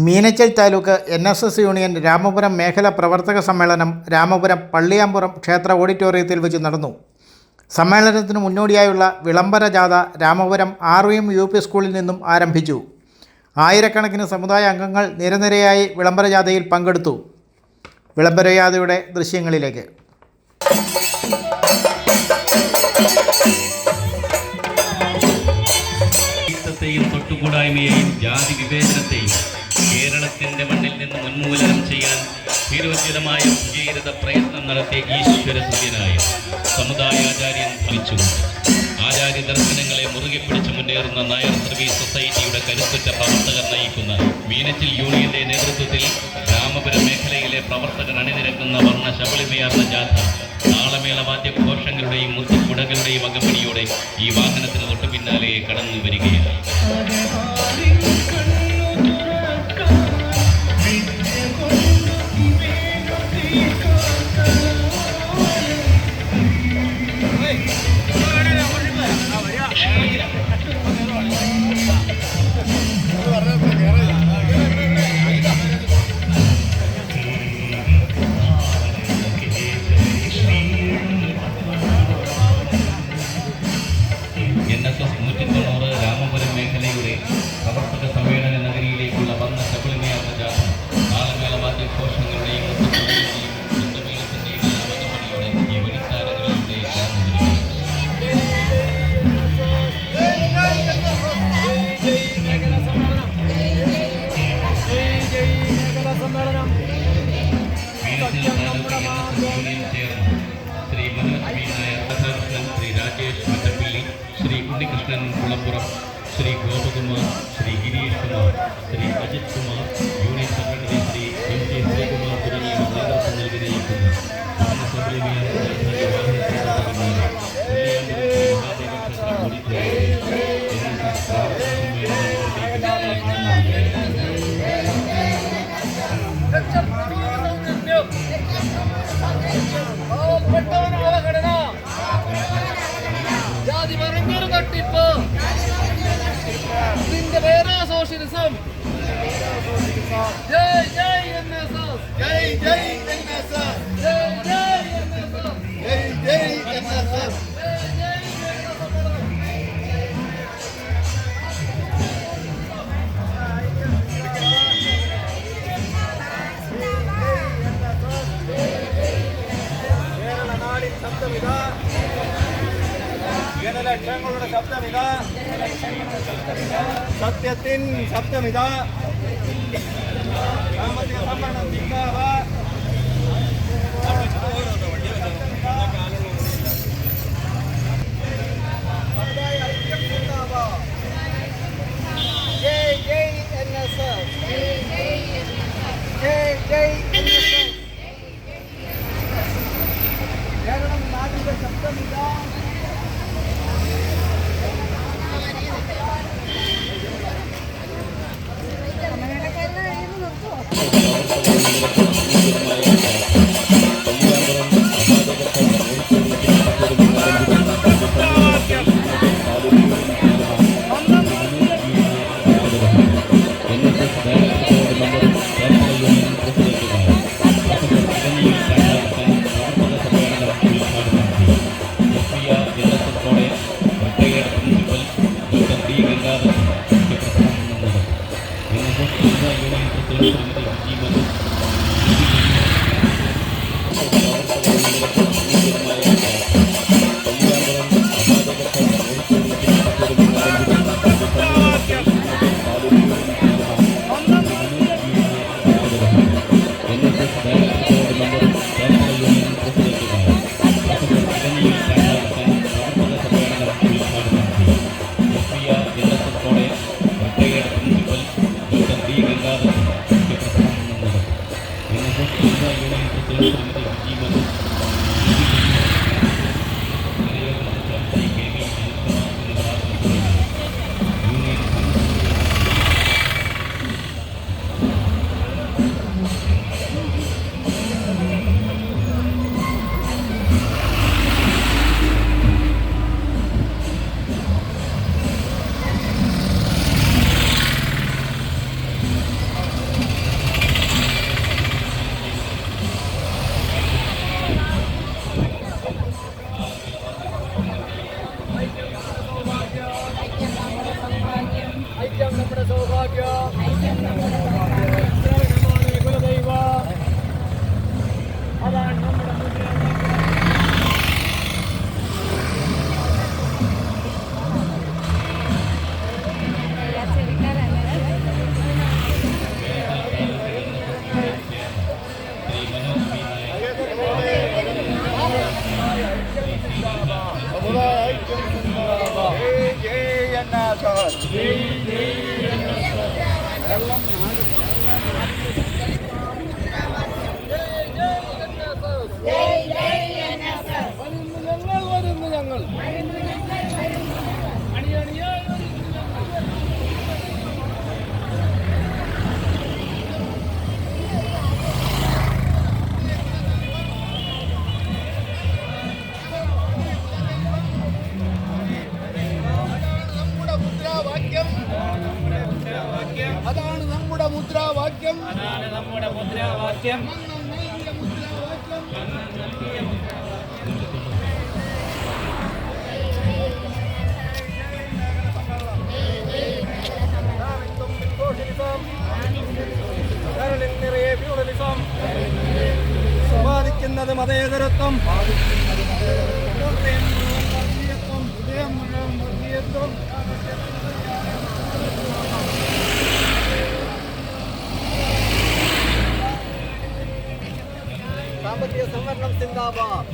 Meenachil taluk NSS union Ramapuram മേഖല പ്രവർത്തക സമ്മേളനം രാമപുരം പള്ളിയാമ്പുറം ക്ഷേത്ര ഓഡിറ്റോറിയത്തിൽ വെച്ച് നടന്നു. സമ്മേളനത്തിന് മുന്നോടിയായുള്ള വിളംബര ജാഥ രാമപുരം RVM UP സ്കൂളിൽ നിന്നും ആരംഭിച്ചു. ആയിരക്കണക്കിന് സമുദായ അംഗങ്ങൾ നിരനിരയായി വിളംബര ജാഥയിൽ പങ്കെടുത്തു. വിളംബര ജാഥയുടെ ദൃശ്യങ്ങളിലേക്ക്. തൊട്ടുകൂടായ്മയെയും ജാതി വിവേചനത്തെയും കേരളത്തിന്റെ മണ്ണിൽ നിന്ന് ഉന്മൂലനം ചെയ്യാൻ ധീരോചിതമായ സുചീരിത പ്രയത്നം നടത്തിയ ഈശ്വര തുല്യനായ സമുദായാചാര്യൻ ഭവിച്ചുകൊണ്ട് ആചാര്യ ദർശനങ്ങളെ മുറുകെ പിടിച്ച് മുന്നേറുന്ന നായർ സർവീസ് സൊസൈറ്റിയുടെ കരുത്തുറ്റ പ്രവർത്തകർ നയിക്കുന്ന മീനച്ചിൽ യൂണിയന്റെ നേതൃത്വത്തിൽ രാമപുരം മേഖലയിലെ പ്രവർത്തകർ അണിനിരക്കുന്ന വർണ്ണ ശബളിമയാർന്ന ജാഥ താളമേള വാദ്യഘോഷങ്ങളുടെയും മുത്തുകുടകളുടെയും അകമ്പടിയോടെ ഈ വാഹനത്തിന് തൊട്ടു പിന്നാലെ കടന്നു വരികയാണ്. NSS 190 രാമപുരം മേഖലയുടെ പ്രവർത്തക സമ്മേളന നഗരിയിലേക്കുള്ള വന്ന ശബളിമയാർന്ന ജാഥ താളമേള വാദ്യഘോഷങ്ങളുടെയും ചിന്തമേളത്തിന്റെയും അകമ്പടിയോടെ ഈ വഴിത്താരകളിലൂടെ Shri Manoj P Nair, Shri Rajesh Mattappally, Shri Unnikrishnan Kulappuram, Shri Gopakumar, Shri Girish Kumar, Shri Ajith Kumar, union secretary Shri MT Sreekumar തുടങ്ങിയവർ നേതൃത്വം നൽകി നയിക്കുന്നു. ജാതി പറഞ്ഞൊരു തട്ടിപ്പ്, ഇതിന്റെ പേരാ സോഷ്യലിസം. ജയ് ജയ് NSS, ജയ് ജയ് NSS, ജയ് ജയ് NSS, ജയ് ജയ് NSS. ജനലക്ഷങ്ങളുടെ ശബ്ദമിത, സത്യത്തിൻ ശബ്ദമിത, സാമ്പത്തിക സമ്മേളനം ജിന്ദാബാദ്. സമുദായ ഐക്യം ജിന്ദാബാദ്. ജയ് ജയ് NSS, ജയ് ജയ് NSS. കേരളം നാടിന്റെ ശബ്ദമിത. പള്ളിയാമ്പുറം വരുന്നു ഞങ്ങൾ അതാണ് നമ്മുടെ മുദ്രാവാക്യം. സമ്പാദിക്കുന്നത് മതേതരത്വം, ഹൃദയം മുഴുവൻ വർഗീയത്വം. സാമ്പത്തിക സംവരണം സിന്ദാബാദ്.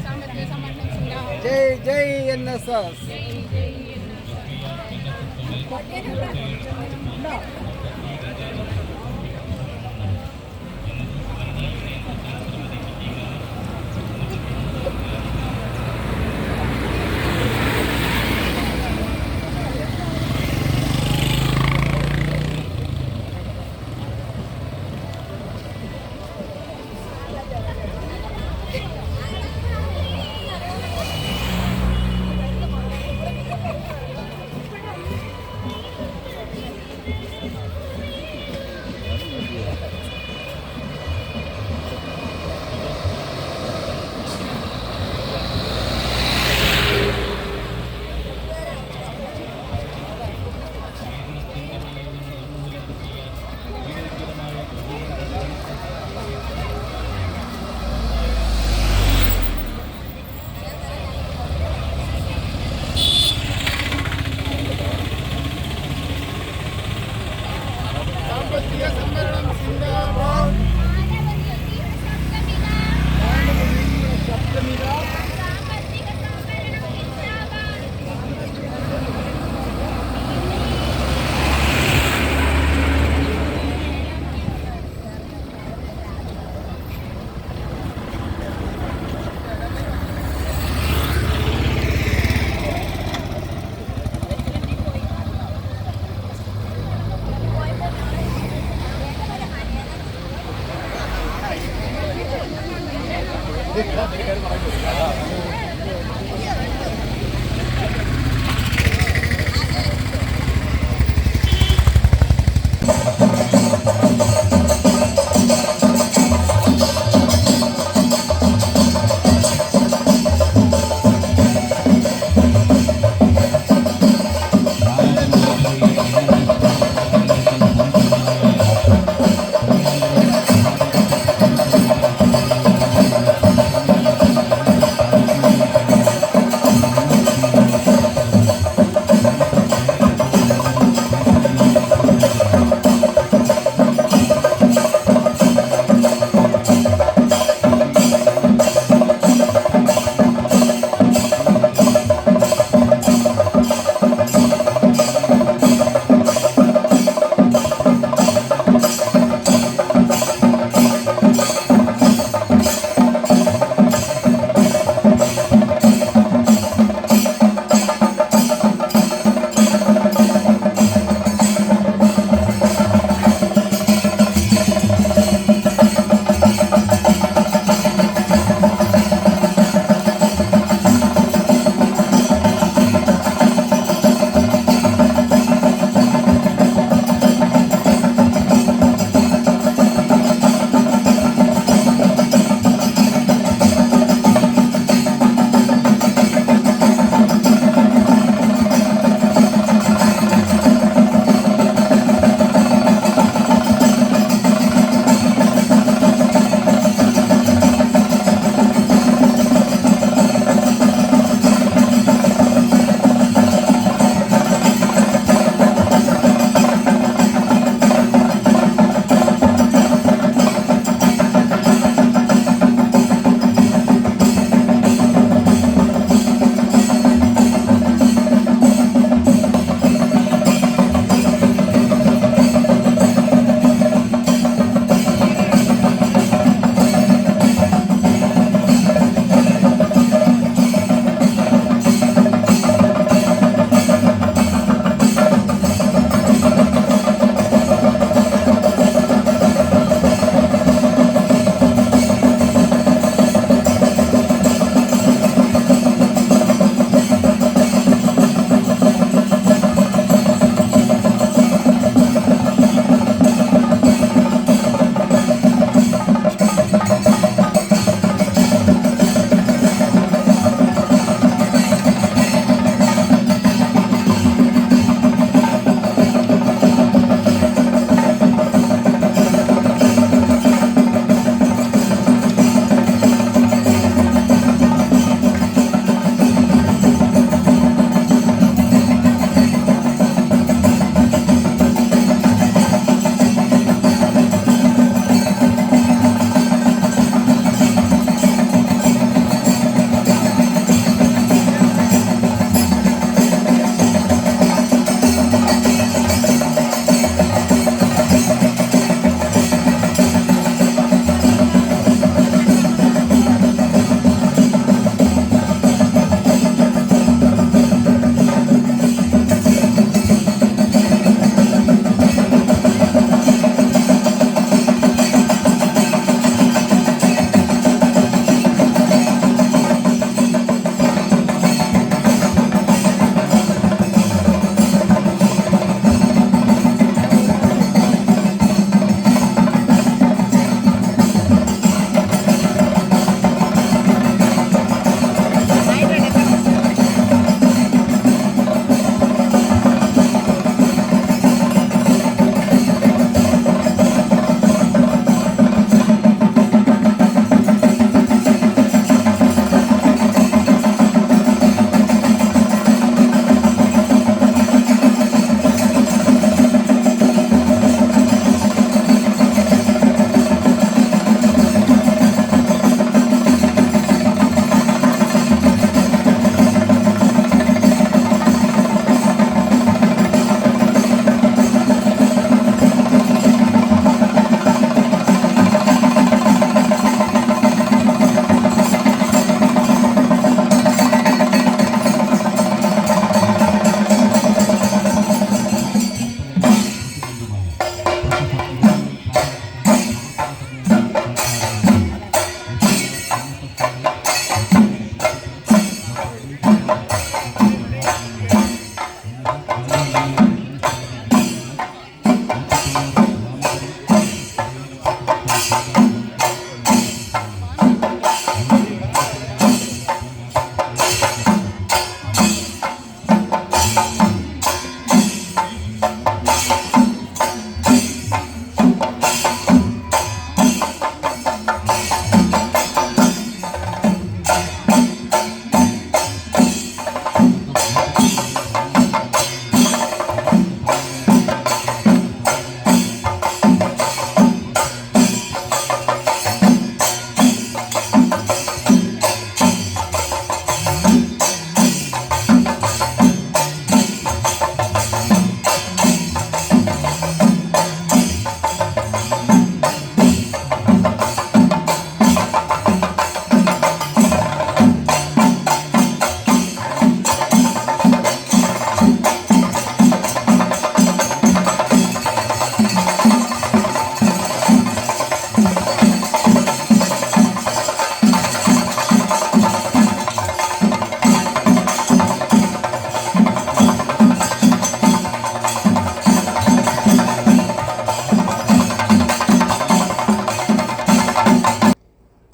ജയ് ജയ് NSS.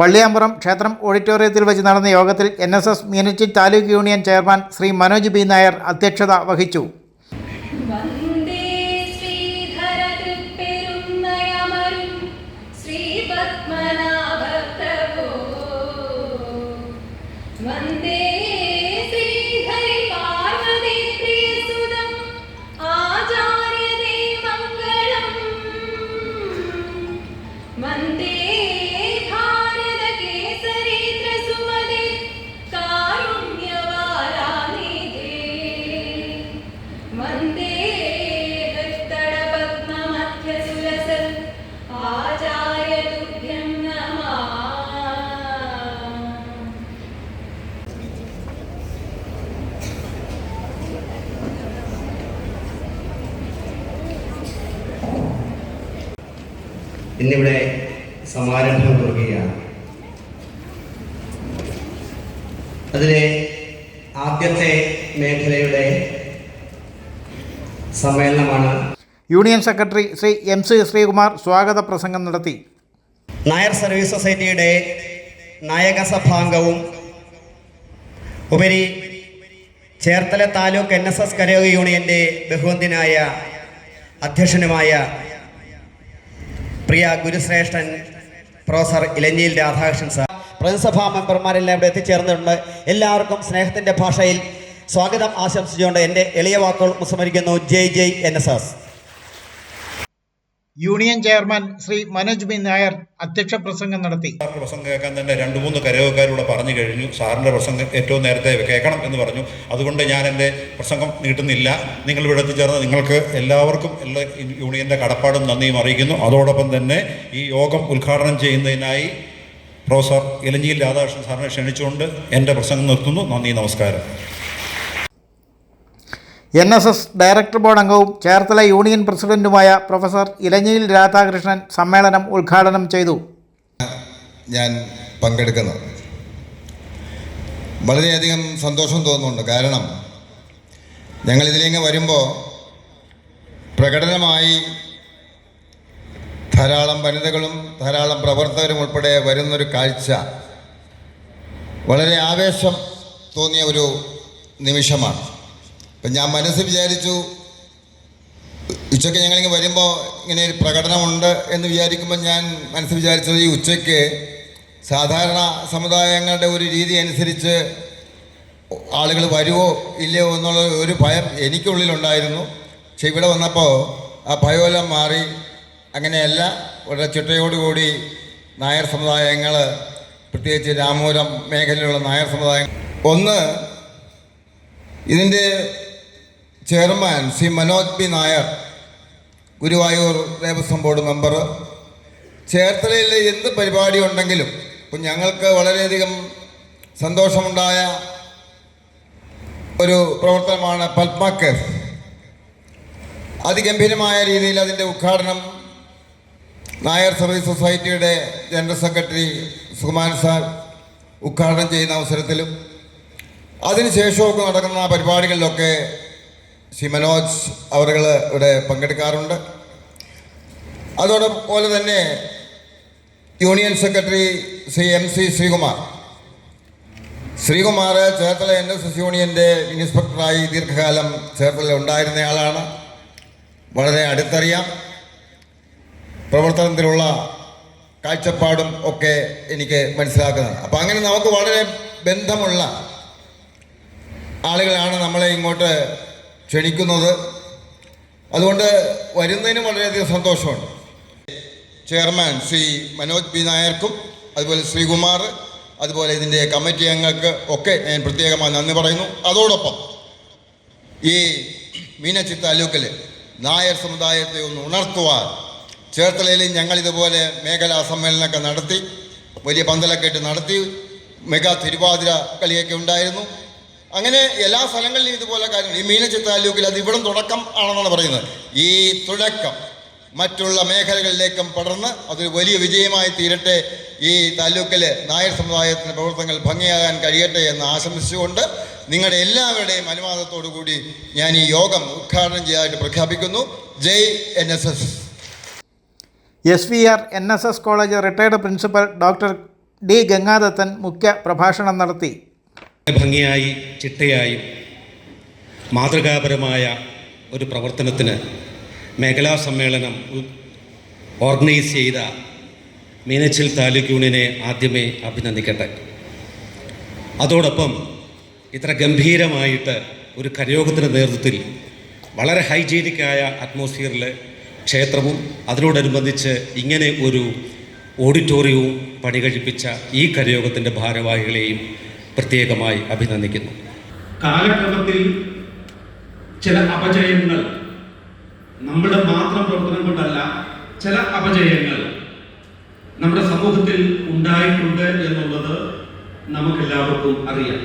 പള്ളിയാമ്പുറം ക്ഷേത്രം ഓഡിറ്റോറിയത്തിൽ വെച്ച് നടന്ന യോഗത്തിൽ NSS Meenachil taluk union chairman Shri Manoj B Nair അധ്യക്ഷത വഹിച്ചു. ഇന്നിവിടെ സമാരംഭം കുറിക്കുകയാണ്. അതിലെ ആദ്യത്തെ മേഖലയുടെ സമ്മേളനമാണ്. Union secretary Shri MC Sreekumar സ്വാഗത പ്രസംഗം നടത്തി. നായർ സർവീസ് സൊസൈറ്റിയുടെ നായകസഭാംഗവും ഉപരി ചേർത്തല താലൂക്ക് NSS കരയോഗ യൂണിയൻ്റെ ബഹുവന്യനായ അധ്യക്ഷനുമായ പ്രിയ ഗുരുശ്രേഷ്ഠൻ പ്രൊഫസർ ഇലഞ്ഞിയിൽ രാധാകൃഷ്ണൻ സാർ, പ്രതിസഭാ മെമ്പർമാരെല്ലാം ഇവിടെ എത്തിച്ചേർന്നിട്ടുണ്ട്. എല്ലാവർക്കും സ്നേഹത്തിൻ്റെ ഭാഷയിൽ സ്വാഗതം ആശംസിച്ചുകൊണ്ട് എൻ്റെ എളിയ വാക്കുകൾ ഉപസംഹരിക്കുന്നു. ജയ് ജയ് NSS. Union chairman Shri Manoj B Nair അധ്യക്ഷ പ്രസംഗം നടത്തി. സാറിൻ്റെ പ്രസംഗം കേൾക്കാൻ തന്നെ 2-3 കരയോഗക്കാരൂടെ പറഞ്ഞു കഴിഞ്ഞു. സാറിൻ്റെ പ്രസംഗം ഏറ്റവും നേരത്തെ കേൾക്കണം എന്ന് പറഞ്ഞു. അതുകൊണ്ട് ഞാൻ എൻ്റെ പ്രസംഗം നീട്ടുന്നില്ല. നിങ്ങൾ ഇവിടെ എത്തിച്ചേർന്ന് നിങ്ങൾക്ക് എല്ലാവർക്കും എല്ലാ യൂണിയൻ്റെ കടപ്പാടും നന്ദിയും അറിയിക്കുന്നു. അതോടൊപ്പം തന്നെ ഈ യോഗം ഉദ്ഘാടനം ചെയ്യുന്നതിനായി പ്രൊഫസർ ഇലഞ്ഞിയിൽ രാധാകൃഷ്ണൻ സാറിനെ ക്ഷണിച്ചുകൊണ്ട് എൻ്റെ പ്രസംഗം നിർത്തുന്നു. നന്ദി, നമസ്കാരം. NSS ഡയറക്ടർ ബോർഡ് അംഗവും ചേർത്തല യൂണിയൻ പ്രസിഡന്റുമായ പ്രൊഫസർ ഇലഞ്ഞിയിൽ രാധാകൃഷ്ണൻ സമ്മേളനം ഉദ്ഘാടനം ചെയ്തു. ഞാൻ പങ്കെടുക്കുന്നത് വളരെയധികം സന്തോഷം തോന്നുന്നുണ്ട്. കാരണം ഞങ്ങളിതിലേക്ക് വരുമ്പോൾ പ്രകടനമായി ധാരാളം വനിതകളും ധാരാളം പ്രവർത്തകരും ഉൾപ്പെടെ വരുന്നൊരു കാഴ്ച വളരെ ആവേശം തോന്നിയ ഒരു നിമിഷമാണ്. അപ്പം ഞാൻ മനസ്സിൽ വിചാരിച്ചു, ഉച്ചയ്ക്ക് ഞങ്ങളിങ്ങനെ വരുമ്പോൾ ഇങ്ങനെ ഒരു പ്രകടനമുണ്ട് എന്ന് വിചാരിക്കുമ്പോൾ ഞാൻ മനസ്സിൽ വിചാരിച്ചത് ഈ ഉച്ചയ്ക്ക് സാധാരണ സമുദായങ്ങളുടെ ഒരു രീതി അനുസരിച്ച് ആളുകൾ വരുമോ ഇല്ലയോ എന്നുള്ള ഒരു ഭയം എനിക്കുള്ളിലുണ്ടായിരുന്നു. പക്ഷെ ഇവിടെ വന്നപ്പോൾ ആ ഭയമെല്ലാം മാറി. അങ്ങനെയല്ല, വളരെ ചിട്ടയോടുകൂടി നായർ സമുദായങ്ങൾ, പ്രത്യേകിച്ച് രാമപുരം മേഖലയിലുള്ള നായർ സമുദായം, ഒന്ന് ഇതിൻ്റെ chairman Shri Manoj B Nair, Guruvayur Devaswom board member, ചേർത്തലയിൽ എന്ത് പരിപാടി ഉണ്ടെങ്കിലും ഇപ്പം ഞങ്ങൾക്ക് വളരെയധികം സന്തോഷമുണ്ടായ ഒരു പ്രവർത്തനമാണ് പത്മ കേഫ്. അതിഗംഭീരമായ രീതിയിൽ അതിൻ്റെ ഉദ്ഘാടനം നായർ സർവീസ് സൊസൈറ്റിയുടെ ജനറൽ സെക്രട്ടറി സുകുമാൻ സാർ ഉദ്ഘാടനം ചെയ്യുന്ന അവസരത്തിലും അതിനുശേഷമൊക്കെ നടക്കുന്ന പരിപാടികളിലൊക്കെ ശ്രീ മനോജ് അവരുകൾ ഇവിടെ പങ്കെടുക്കാറുണ്ട്. അതോടൊപ്പം തന്നെ union secretary Shri MC Sreekumar Cherthala NSS യൂണിയൻ്റെ ഇൻസ്പെക്ടറായി ദീർഘകാലം ചേർത്തല ഉണ്ടായിരുന്നയാളാണ്. വളരെ അടുത്തറിയാം. പ്രവർത്തനത്തിലുള്ള കാഴ്ചപ്പാടും ഒക്കെ എനിക്ക് മനസ്സിലാക്കുന്നതാണ്. അപ്പം അങ്ങനെ നമുക്ക് വളരെ ബന്ധമുള്ള ആളുകളാണ് നമ്മളെ ഇങ്ങോട്ട് ക്ഷണിക്കുന്നത്. അതുകൊണ്ട് വരുന്നതിനും വളരെയധികം സന്തോഷമുണ്ട്. ചെയർമാൻ ശ്രീ മനോജ് ബി നായർക്കും അതുപോലെ ശ്രീകുമാർ, അതുപോലെ ഇതിൻ്റെ കമ്മിറ്റി അംഗങ്ങൾക്ക് ഒക്കെ ഞാൻ പ്രത്യേകമായി നന്ദി പറയുന്നു. അതോടൊപ്പം ഈ മീനച്ചി താലൂക്കിൽ നായർ സമുദായത്തെ ഒന്ന് ഉണർത്തുവാൻ ചേർത്തലയിൽ ഞങ്ങളിതുപോലെ മേഖലാ സമ്മേളനമൊക്കെ നടത്തി, വലിയ പന്തലൊക്കെ ഇട്ട് നടത്തി, മെഗാ തിരുവാതിര കളിയൊക്കെ ഉണ്ടായിരുന്നു. അങ്ങനെ എല്ലാ സ്ഥലങ്ങളിലും ഇതുപോലെ കാര്യങ്ങൾ. ഈ മീനച്ചി താലൂക്കിൽ അത് ഇവിടം തുടക്കം ആണെന്നാണ് പറയുന്നത്. ഈ തുടക്കം മറ്റുള്ള മേഖലകളിലേക്കും പടർന്ന് അതൊരു വലിയ വിജയമായി തീരട്ടെ. ഈ താലൂക്കിൽ നായർ സമുദായത്തിൻ്റെ പ്രവർത്തനങ്ങൾ ഭംഗിയാകാൻ കഴിയട്ടെ എന്ന് ആശംസിച്ചുകൊണ്ട് നിങ്ങളുടെ എല്ലാവരുടെയും അനുവാദത്തോടു കൂടി ഞാൻ ഈ യോഗം ഉദ്ഘാടനം ചെയ്തതായിട്ട് പ്രഖ്യാപിക്കുന്നു. ജയ് NSS. SVR NSS college retired principal doctor D Gangadathan മുഖ്യ പ്രഭാഷണം നടത്തി. ഭംഗിയായി ചിട്ടയായി മാതൃകാപരമായ ഒരു പ്രവർത്തനത്തിന് മേഖലാ സമ്മേളനം ഓർഗനൈസ് ചെയ്ത മീനച്ചിൽ താലൂക്ക് യൂണിയനെ ആദ്യമേ അഭിനന്ദിക്കട്ടെ. അതോടൊപ്പം ഇത്ര ഗംഭീരമായിട്ട് ഒരു കരയോഗത്തിൻ്റെ നേതൃത്വത്തിൽ വളരെ ഹൈജീനിക്കായ അറ്റ്മോസ്ഫിയറിൽ ക്ഷേത്രവും അതിനോടനുബന്ധിച്ച് ഇങ്ങനെ ഒരു ഓഡിറ്റോറിയവും പണി കഴിപ്പിച്ച ഈ കരയോഗത്തിൻ്റെ ഭാരവാഹികളെയും പ്രത്യേകമായി അഭിനന്ദിക്കുന്നു. കാലക്രമത്തിൽ ചില അപജയങ്ങൾ നമ്മുടെ മാത്രം പ്രവർത്തനം കൊണ്ടല്ല, ചില അപജയങ്ങൾ നമ്മുടെ സമൂഹത്തിൽ ഉണ്ടായിട്ടുണ്ട് എന്നുള്ളത് നമുക്കെല്ലാവർക്കും അറിയാം.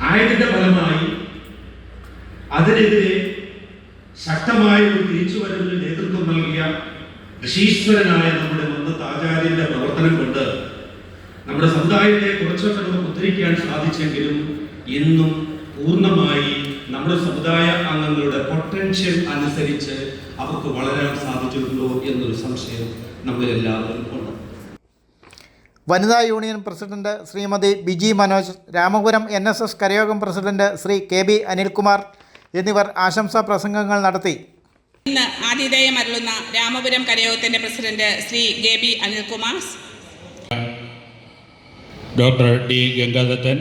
ആയതിന്റെ ഫലമായി അതിനെതിരെ ശക്തമായ ഒരു തിരിച്ചുവരവിന് നേതൃത്വം നൽകിയ ഋഷീശ്വരനായ നമ്മുടെ മന്നത്ത് ആചാര്യന്റെ പ്രവർത്തനം കൊണ്ട് നമ്മുടെ സമുദായത്തെ കുറച്ചൊക്കെ നമുക്ക് ഉദ്ധരിക്കാൻ സാധിച്ചെങ്കിലും ഇന്നും പൂർണ്ണമായി നമ്മുടെ സമുദായ അംഗങ്ങളുടെ പൊട്ടൻഷ്യൽ അനുസരിച്ച് അവർക്ക് വളരാൻ സാധിച്ചിട്ടുണ്ടോ എന്നൊരു സംശയം നമ്മളെല്ലാവരും ഉണ്ട്. വനിതാ union president Shrimati Biji Manoj, Ramapuram NSS കരയോഗം പ്രസിഡന്റ് ശ്രീ KB അനിൽകുമാർ എന്നിവർ ആശംസാ പ്രസംഗങ്ങൾ നടത്തി. ഇന്ന് ആതിഥേയം അരുളുന്ന രാമപുരം കരയോഗത്തിൻ്റെ president Shri KB Anilkumar, doctor D Gangadathan,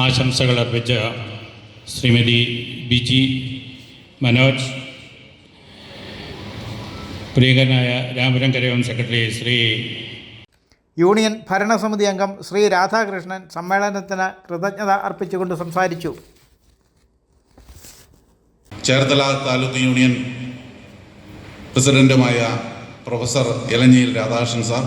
ആശംസകൾ അർപ്പിച്ച ശ്രീമതി ബിജി മനോജ്, പ്രിയങ്കരനായ രാമപുരം കരയോഗം സെക്രട്ടറി ശ്രീ യൂണിയൻ ഭരണസമിതി അംഗം ശ്രീ രാധാകൃഷ്ണൻ സമ്മേളനത്തിന് കൃതജ്ഞത അർപ്പിച്ചുകൊണ്ട് സംസാരിച്ചു. ചേർത്തല താലൂക്ക് യൂണിയൻ പ്രസിഡന്റുമായ പ്രൊഫസർ ഇലഞ്ഞിയിൽ രാധാകൃഷ്ണൻ സാർ,